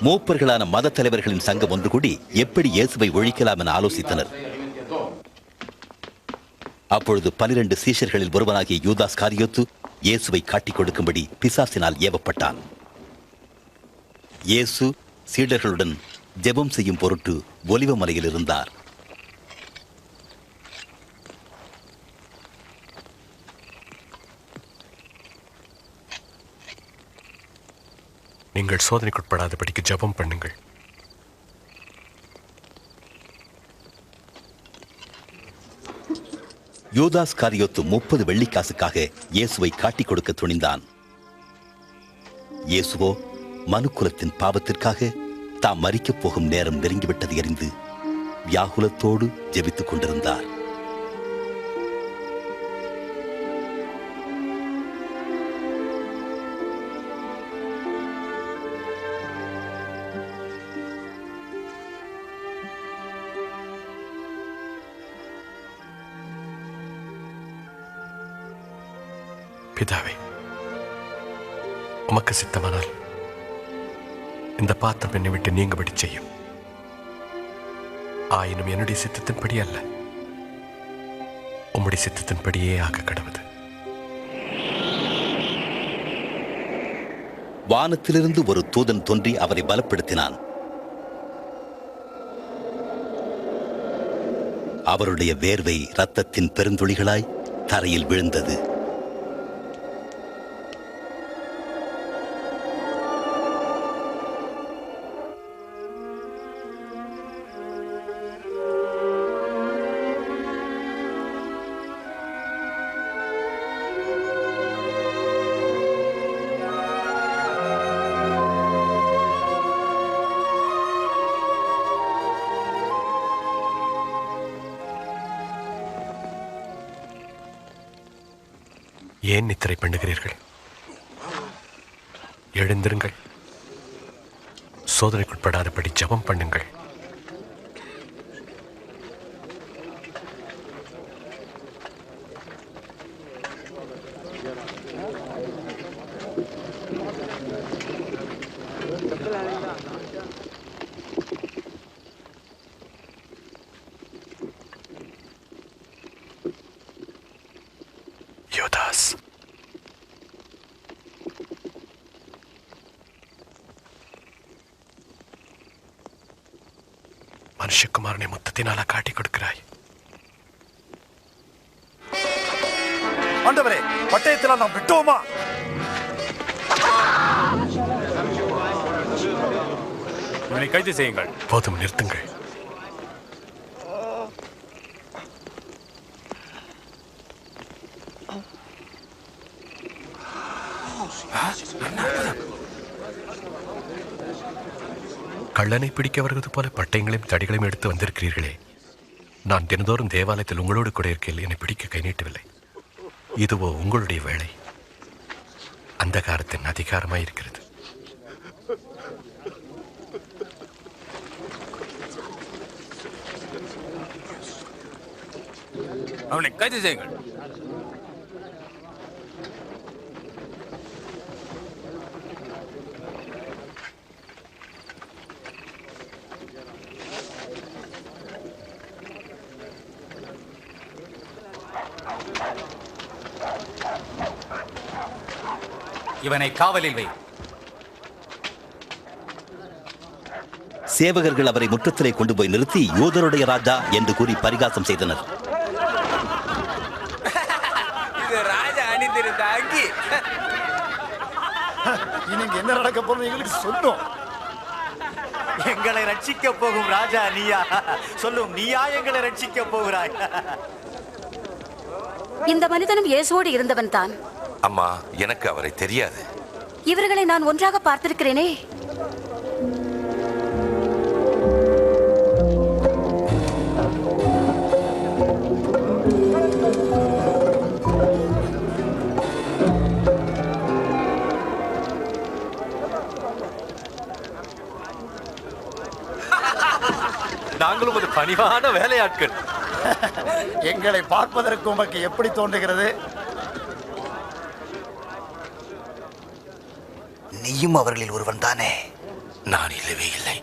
மூப்பர்களான மத தலைவர்களின் சங்கம் ஒன்று கூடி எப்படி இயேசுவை ஒழிக்கலாம் என ஆலோசித்தனர். அப்பொழுது 12 சீஷர்களில் ஒருவனாகிய யூதாஸ் காரியோத்து இயேசுவை காட்டிக் கொடுக்கும்படி பிசாசினால் ஏவப்பட்டான். இயேசு சீடர்களுடன் ஜெபம் செய்யும் பொருட்டு ஒலிவ மலையில் இருந்தார். நீங்கள் சோதனைக்குட்படாதபடிக்கு ஜெபம் பண்ணுங்கள். யூதாஸ் காரியோத்து 30 வெள்ளிக்காசுக்காக இயேசுவை காட்டிக் கொடுக்க துணிந்தான். இயேசுவோ மனுக்குலத்தின் பாவத்திற்காக தாம் மரிக்கப் போகும் நேரம் நெருங்கிவிட்டது அறிந்து வியாகுலத்தோடு ஜெபித்துக் கொண்டிருந்தார். பிதாவே, உமக்கு சித்தமானால் இந்த பாத்திரம் என்னை விட்டு நீங்கபடி செய்யும். ஆயினும் என்னுடைய சித்தத்தின்படி அல்ல, உம்முடைய சித்தத்தின்படியே ஆக கடவுது. வானத்திலிருந்து ஒரு தூதன் தோன்றி அவரை பலப்படுத்தினான். அவருடைய வேர்வை இரத்தத்தின் பெருந்துளிகளாய் தரையில் விழுந்தது. ஏன் நித்திரை பண்ணுகிறீர்கள்? எழுந்திருங்கள், சோதனைக்குட்படாதபடி ஜெபம் பண்ணுங்கள். யூதாஸ், மனுஷகுமாரனை முத்தத்தினால காட்டிக் கொடுக்கிறாய். ஆண்டவரே, பட்டயத்தில் நாம் விட்டோமா? இவனை கைது செய்யுங்கள். போதும், நிறுத்துங்கள். கள்ளனை பிடிக்க வருவது போல பட்டயங்களையும் தடிகளையும் எடுத்து வந்திருக்கிறீர்களே. நான் தினந்தோறும் தேவாலயத்தில் உங்களோடு கூட இருக்கையில் என்னை பிடிக்க கை நீட்டவில்லை. இதுவோ உங்களுடைய வேலை, அந்தகாரத்தின் அதிகாரமாய் இருக்கிறது. அவனை கைது செய்யுங்கள். இவனை காவலில் வை. சேவகர்கள் அவரை முற்றத்திலே கொண்டு போய் நிறுத்தி யூதருடைய ராஜா என்று கூறி பரிகாசம் செய்தனர். இது ராஜா அணிந்திருந்த அங்கி. இன்னைக்கு என்ன நடக்க போறது எங்களுக்கு சொல்லும். எங்களை ரட்சிக்க போகும் ராஜா நீயா? சொல்லும், நீயா எங்களை ரட்சிக்க போகிறாய்? இந்த மனிதனும் இயேசுவோடு இருந்தவன் தான். அம்மா, எனக்கு அவரை தெரியாது. இவர்களை நான் ஒன்றாக பார்த்திருக்கிறேனே. நாங்களும் ஒரு பணிவான வேலையாட்கள். எங்களை பார்ப்பதற்கு உமக்கு எப்படி தோன்றுகிறது? நீயும் அவர்களில் ஒருவன் தானே? நான் இல்லவே இல்லை.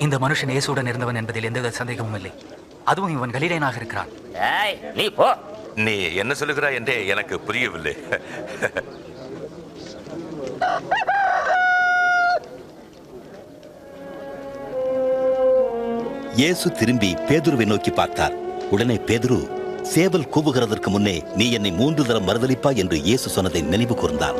இந்த மனுஷன் இயேசுடன் இருந்தவன் என்பதில் எந்த சந்தேகமும் இல்லை. அதுவும் இவன் கலிலேயனாக இருக்கிறான். நீ போ. நீ என்ன சொல்லுகிறாய் என்றே எனக்கு புரியவில்லை. இயேசு திரும்பி பேதுருவை நோக்கி பார்த்தார். உடனே பேதுரு சேவல் கூவுகிறதற்கு முன்னே நீ என்னை 3 தரம் மறுதலிப்பாய் என்று இயேசு சொன்னதை நினைவு கூர்ந்தான்.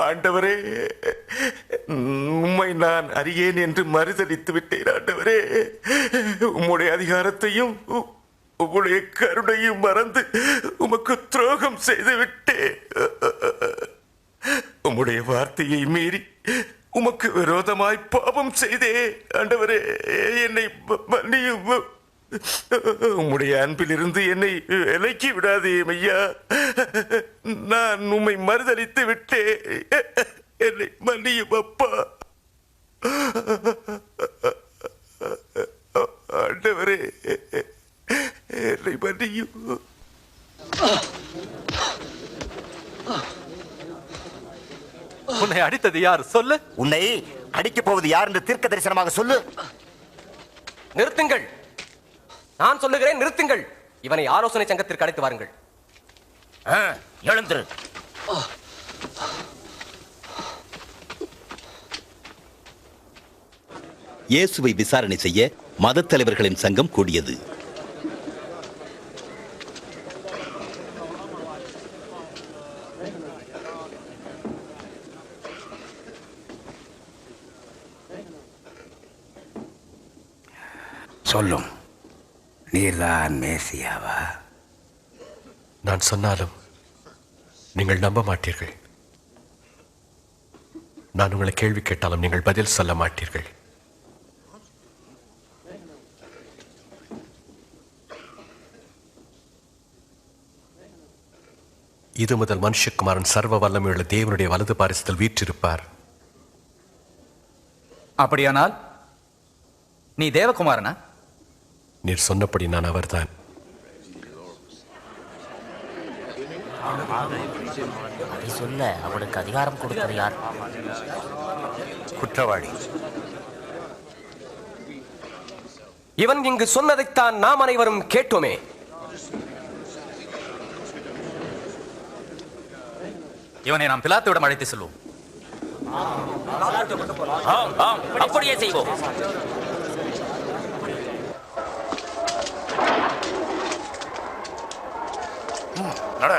ஆண்டவரே, உம்மை நான் அறியேன் என்று மறுதலித்து விட்டேன். ஆண்டவரே, உம்முடைய அதிகாரத்தையும் உம்முடைய கருணையும் மறந்து உமக்கு துரோகம் செய்து விட்டேன். உம்முடைய வார்த்தையை மீறி உமக்கு விரோதமாய் பாவம் செய்தே. ஆண்டவரே, என்னை மன்னியும். உம்முடைய அன்பிலிருந்து என்னை விலக்கி விடாதே ஐயா. நான் உம்மை மறுதலித்து விட்டேன். என்னை மன்னியும் அப்பா. ஆண்டவரே, என்னை மன்னியும். உன்னை அடித்தது யார் சொல்லு. உன்னை அடிக்கப் போவது யார் என்று தீர்க்க தரிசனமாக சொல்லு. நிறுத்துங்கள். நான் சொல்லுகிறேன், நிறுத்துங்கள். இவனை ஆலோசனை சங்கத்திற்கு அழைத்து வாருங்கள். எழுந்திரு. இயேசுவை விசாரணை செய்ய மதத் தலைவர்களின் சங்கம் கூடியது. சொல்லும், நீர்தான் மேசியாவா? நான் சொன்னாலும் நீங்கள் நம்ப மாட்டீர்கள். நான் உங்களை கேள்வி கேட்டாலும் நீங்கள் பதில் சொல்ல மாட்டீர்கள். இது முதல் மனுஷகுமாரன் சர்வ வல்லமையுள்ள தேவனுடைய வலது பாரிசத்தில் வீற்றிருப்பார். அப்படியானால் நீ தேவகுமாரனா? நீர் சொன்னபடி நான் அவர்தான். அதை சொல்ல அவனுக்கு அதிகாரம் கொடுத்தது யார்? குற்றவாளி. இவன் இங்கு சொன்னதைத்தான் நாம் அனைவரும் கேட்டோமே. இவனை நாம் பிலாத்துவிடம் அழைத்து செல்வோம். அப்படியே செய்வோம். நட.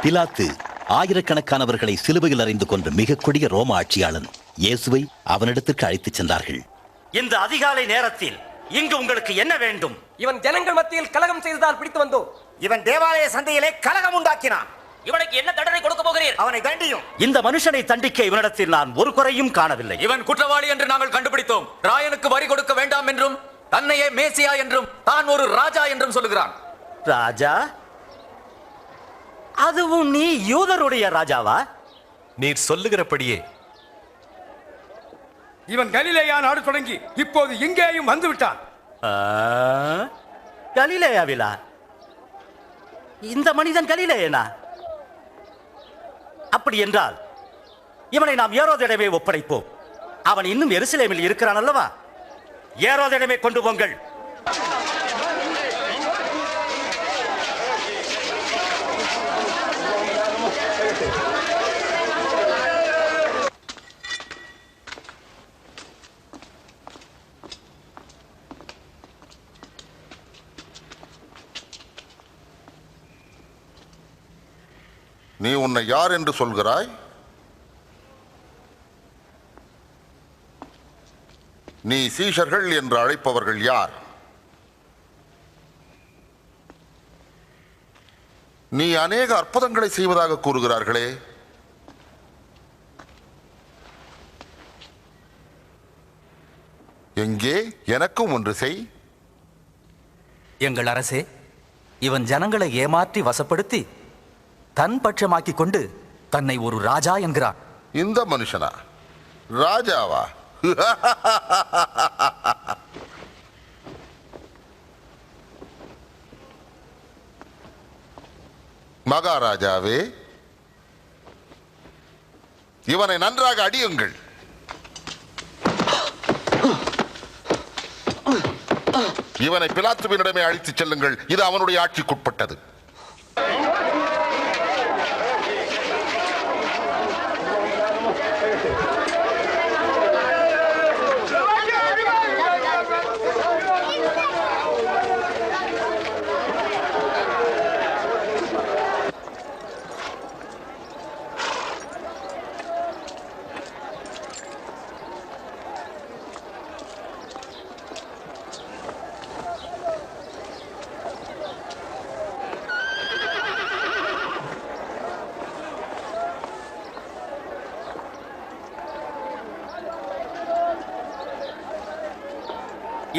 பிலாத்து ஆயிரக்கணக்கானவர்களை சிலுவையில் அறைந்து கொன்ற மிக கொடிய ரோம ஆட்சியாளன் இயேசுவை அவனிடத்திற்கு அழைத்துச் சென்றார்கள். இந்த அதிகாலை நேரத்தில் இங்கு உங்களுக்கு என்ன வேண்டும்? இவன் ஜனங்கள் மத்தியில் கலகம் செய்ததால் பிடித்து வந்தோம். இவன் தேவாலய சந்தையிலே கலகம் உண்டாக்கினான். இவனுக்கு என்ன தண்டனை கொடுக்க போகிறீர்? அவனை தண்டியும். இந்த மனுஷனை தண்டிக்க இவனிடத்தில் நான் ஒரு குறையும் காணவில்லை. இவன் குற்றவாளி என்று நாங்கள் கண்டுபிடித்தோம். ராயனுக்கு வரி கொடுக்க வேண்டாம் என்றும், தன்னையே மேசியா என்றும், தான் ஒரு ராஜா என்றும் சொல்லுகிறான். ராஜா? அதுவும் நீ யூதருடைய ராஜாவா? நீர் சொல்லுகிறபடியே. இவன் கலிலேயா நாடு தொடங்கி இப்போது இங்கேயும் வந்து விட்டான். கலிலேயாவிலா? இந்த மனிதன் கலிலேயனா? அப்படி என்றால் இவனை நாம் ஏரோதிடமே ஒப்படைப்போம். அவன் இன்னும் எருசலேமில் இருக்கிறான் அல்லவா? ஏரோதிடமே கொண்டு போங்கள். நீ உன்னை யார் என்று சொல்கிறாய்? நீ சீஷர்கள் என்று அழைப்பவர்கள் யார்? நீ அநேக அற்புதங்களை செய்வதாக கூறுகிறார்களே, எங்கே? எனக்கும் ஒன்று செய். எங்கள் அரசே, இவன் ஜனங்களை ஏமாற்றி வசப்படுத்தி தன் பட்சமாக்கிக் கொண்டு தன்னை ஒரு ராஜா என்கிறான். இந்த மனுஷனா ராஜாவா? மகாராஜாவே, இவனை நன்றாக அடியுங்கள். இவனை பிலாத்துவினிடமே அழைத்துச் செல்லுங்கள். இது அவனுடைய ஆட்சிக்குட்பட்டது.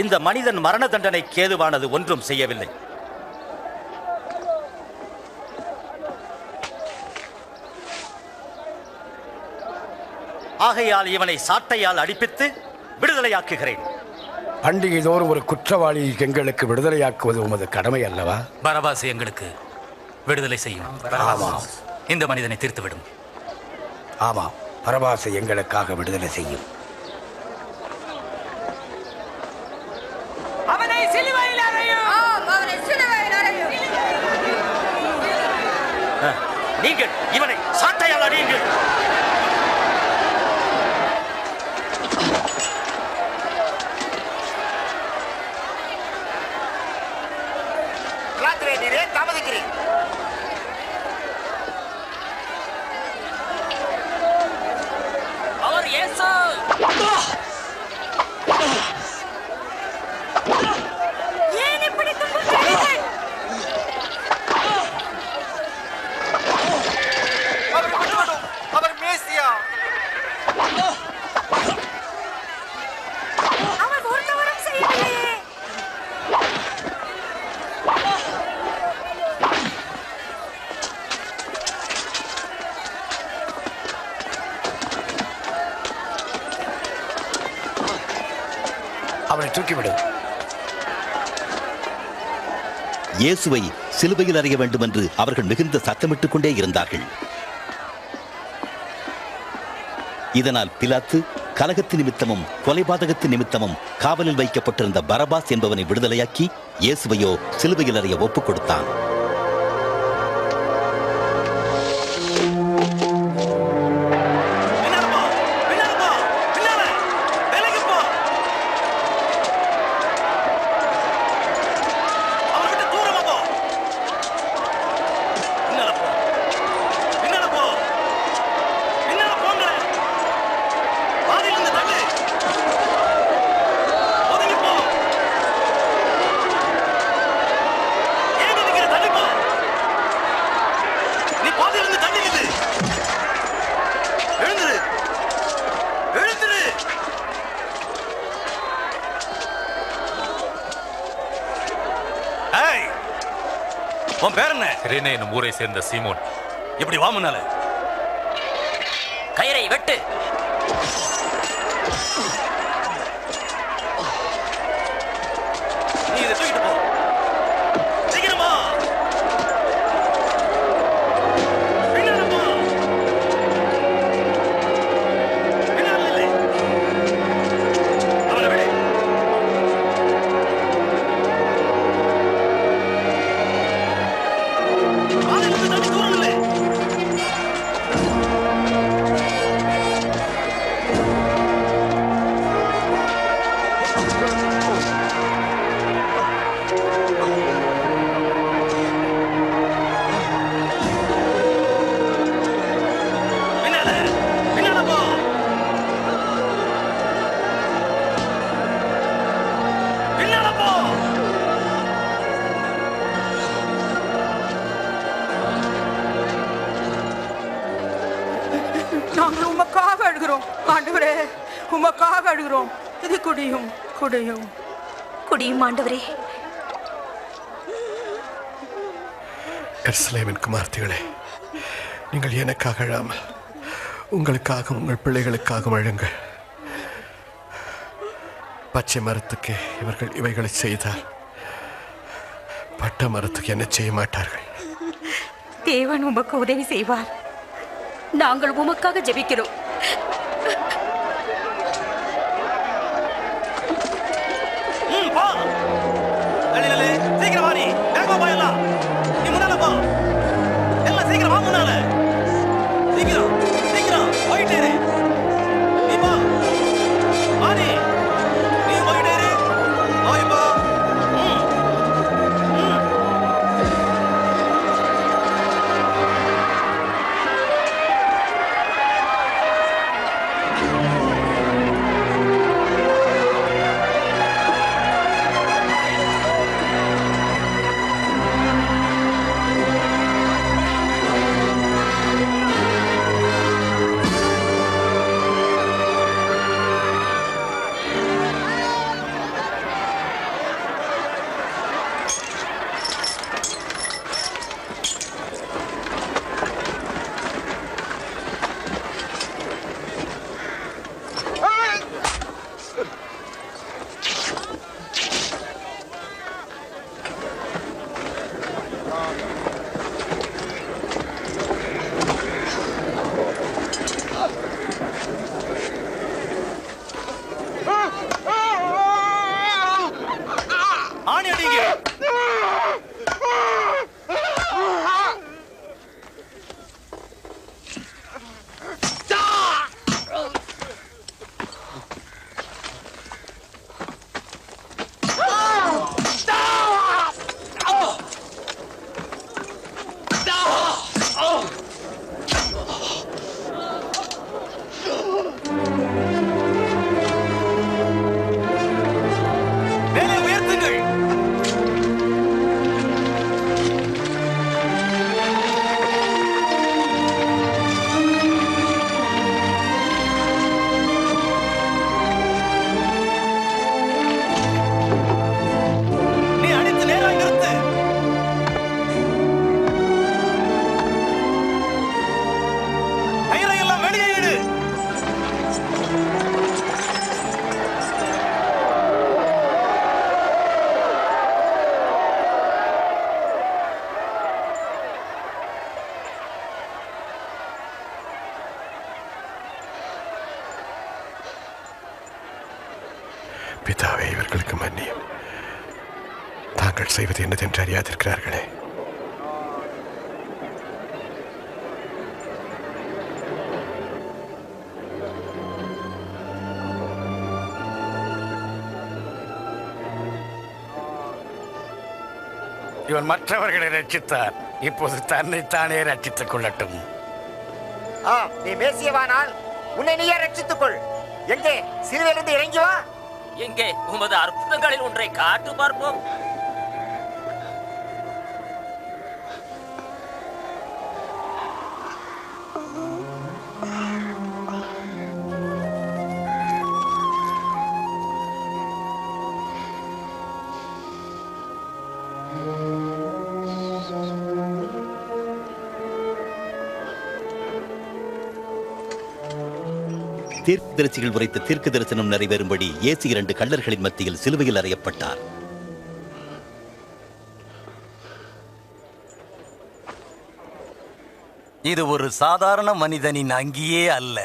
இந்த மனிதன் மரண தண்டனை கேதுவானது ஒன்றும் செய்யவில்லை. ஆகையால் இவனை சாட்டையால் அடிப்பித்து விடுதலையாக்குகிறேன். பண்டிகை தோறும் ஒரு குற்றவாளி எங்களுக்கு விடுதலையாக்குவது உமது கடமை அல்லவா? பரபாசு எங்களுக்கு விடுதலை செய்யும். ஆமாம். இந்த மனிதனை தீர்த்துவிடும். ஆமாம், பரபாசை எங்களுக்காக விடுதலை செய்யும். நீங்கள் இவனை சாட்டையால் அடியுங்கள். தாமதிக்கிறேன். அவர் இயேசு. ஏன் இப்படி துன்புறுத்துகிறீர்கள்? அவர் மேசியா. அவர் ஒரு தவறும் செய்யவில்லையே. அவனை தூக்கிவிடு. இயேசுவை சிலுவையில் அறைய வேண்டும் என்று அவர்கள் மிகுந்த சத்தமிட்டுக் கொண்டே இருந்தார்கள். இதனால் பிலாத்து கலகத்து நிமித்தமும் கொலைபாதகத்து நிமித்தமும் காவலில் வைக்கப்பட்டிருந்த பரபாஸ் என்பவனை விடுதலையாக்கி இயேசுவையோ சிலுவையில் அறைய ஒப்புக் கொடுத்தான். உன் பேர் என்ன? கிரேனே என்னும் ஊரை சேர்ந்த சீமோன். இப்படி வா முன்னால. கயிறை வெட்டு. நீ இதை தூக்கிட்டு போ. சீக்கிரமா. பின்னால போ. பின்னால இல்லை. அவனை விடு. பாதையிலிருந்து தள்ளி தூரம் இல்லை. அழுகிறோம் ஆண்டவரே, உமக்காக அழுகிறோம். இது குடியும் குடியும் குடியும் ஆண்டவரே. எருசலேமின் குமார்த்திகளே, நீங்கள் எனக்காக அழாமல் உங்களுக்காக உங்கள் பிள்ளைகளுக்காக அழுங்கள். பச்சை மரத்துக்கு இவர்கள் இவைகளை செய்தால் பட்ட மரத்துக்கு என்ன செய்ய மாட்டார்கள். தேவன் உமக்கு உதவி செய்வார். நாங்கள் உமக்காக ஜெபிக்கிறோம். சீக்கிரம் வா, நீ வேகமா போயிடலாம். நீ முன்னால போ, எல்லாம் சீக்கிரம் வா, முன்னால சீக்கிரம் சீக்கிரம் போயிட்டே இரு. நீ போ, வா, நீ போயிட்டே இரு. போய் போ. பிதாவே, இவர்களுக்கு மன்னியும். தாங்கள் செய்வது என்னதென்று அறியாதிருக்கிறார்களே. இவன் மற்றவர்களை ரட்சித்தார், இப்போது தன்னைத்தானே ரட்சித்துக் கொள்ளட்டும். நீ மேசியவானால் உன்னை நீயே ரட்சித்துக் கொள். எங்கே சிலுவையிலிருந்து இறங்கி வா. எங்கே உமது அற்புதங்களில் ஒன்றை காட்டு பார்ப்போம். தீர்க்கதரிசிகள் உரைத்த தீர்க்க தரிசனம் நிறைவேறும்படி இயேசு 2 கள்ளர்களின் மத்தியில் சிலுவையில் அறையப்பட்டார். இது ஒரு சாதாரண மனிதனின் அங்கியே அல்ல.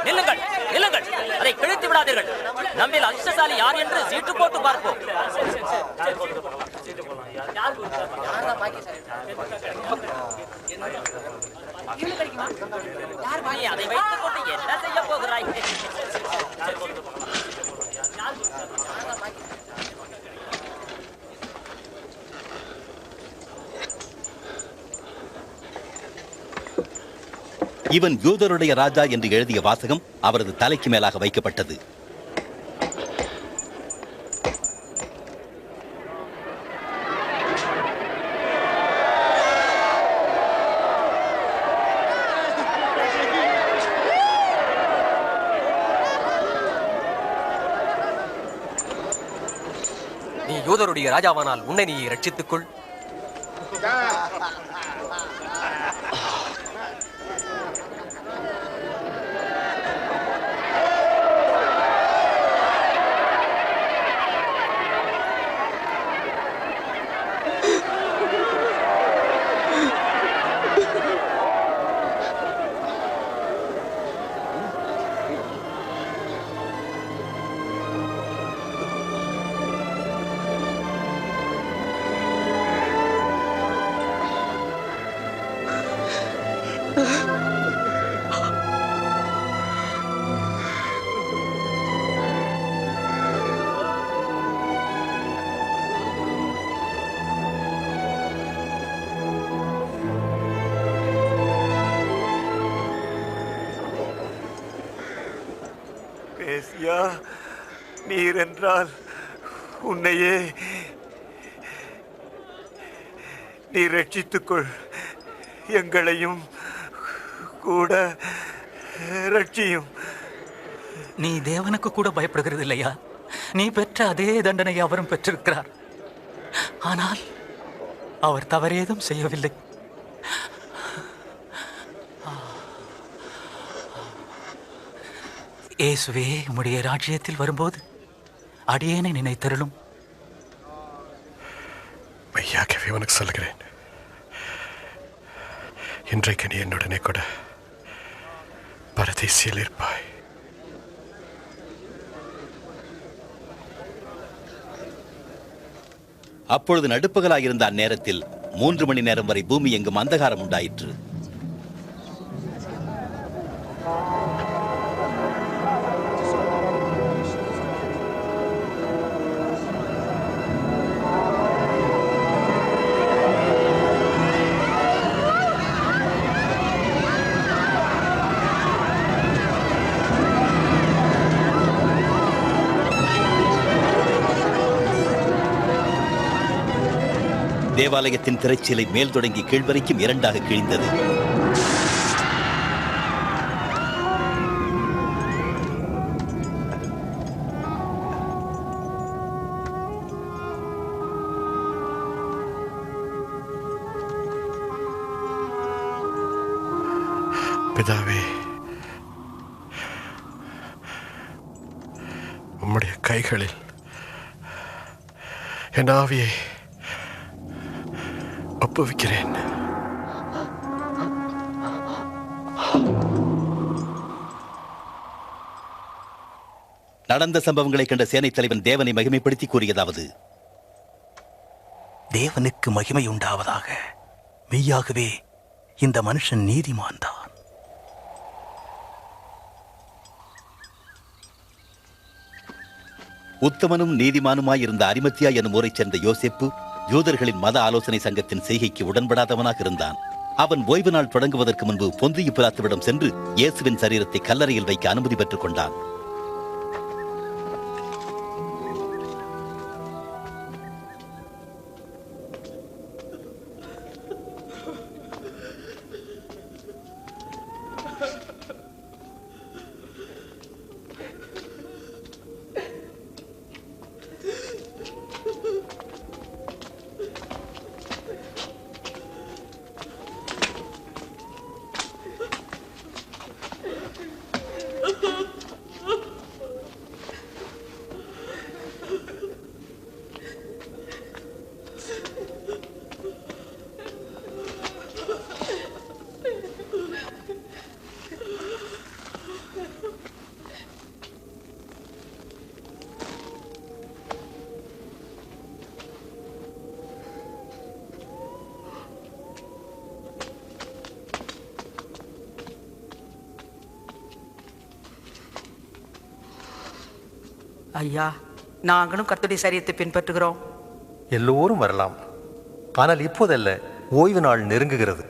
நில்லுங்கள், நில்லுங்கள், அதை கிழித்து விடாதீர்கள். நம்மில் அதிர்ஷ்டசாலி யார் என்று சீட்டு போட்டு பார்ப்போம். அதை வைத்துக் கொண்டு என்ன செய்ய போகிறாய்? இவன் யூதருடைய ராஜா என்று எழுதிய வாசகம் அவரது தலைக்கு மேலாக வைக்கப்பட்டது. இஸ்ரவேலுடைய ராஜாவானால் உன்னை நீயே ரட்சித்துக் கொள். மேசியா, நீர் என்றால் உன்னையே நீர் ரட்சித்துக்கொள், எங்களையும் கூட ரட்சியும். நீ தேவனுக்கு கூட பயப்படுகிறது இல்லையா? நீ பெற்ற அதே தண்டனை அவரும் பெற்றிருக்கிறார். ஆனால் அவர் தவறேதும் செய்யவில்லை. இயேசுவே, உம்முடைய ராஜ்யத்தில் வரும்போது அடியேனை நினைத்தருளும். மெய்யாகவே உனக்கு சொல்லுகிறேன், இன்றைக்கு நீ என்னுடனே கூட பரதேசியில் இருப்பாய். அப்பொழுது நடுப்பகலாயிருந்த அந்நேரத்தில் 3 மணி நேரம் வரை பூமி எங்கும் அந்தகாரம் உண்டாயிற்று. தேவாலயத்தின் திரைச்சீலை மேல் தொடங்கி கீழ்வரைக்கும் 2ஆக கிழிந்தது. பிதாவே, உம்முடைய கைகளில் என் ஆவியை ஒப்புவிக்கிறேன். நடந்த சம்பவங்களை கண்ட சேனை தலைவன் தேவனை மகிமைப்படுத்தி கூறியதாவது: தேவனுக்கு மகிமை உண்டாவதாக. மெய்யாகவே இந்த மனுஷன் நீதிமான் தான். உத்தமனும் நீதிமானுமாயிருந்த அரிமத்தியா எனும் ஊரைச் சேர்ந்த யோசேப்பு யூதர்களின் மத ஆலோசனை சங்கத்தின் செய்கைக்கு உடன்படாதவனாக இருந்தான். அவன் ஓய்வு நாள் தொடங்குவதற்கு முன்பு பொந்தியு பிலாத்துவிடம் சென்று இயேசுவின் சரீரத்தை கல்லறையில் வைக்க அனுமதி பெற்றுக் கொண்டான். ஐயா, நாங்களும் கர்த்தருடைய சரியத்தை பின்பற்றுகிறோம். எல்லோரும் வரலாம், ஆனால் இப்போதல்ல, ஓய்வு நாள் நெருங்குகிறது.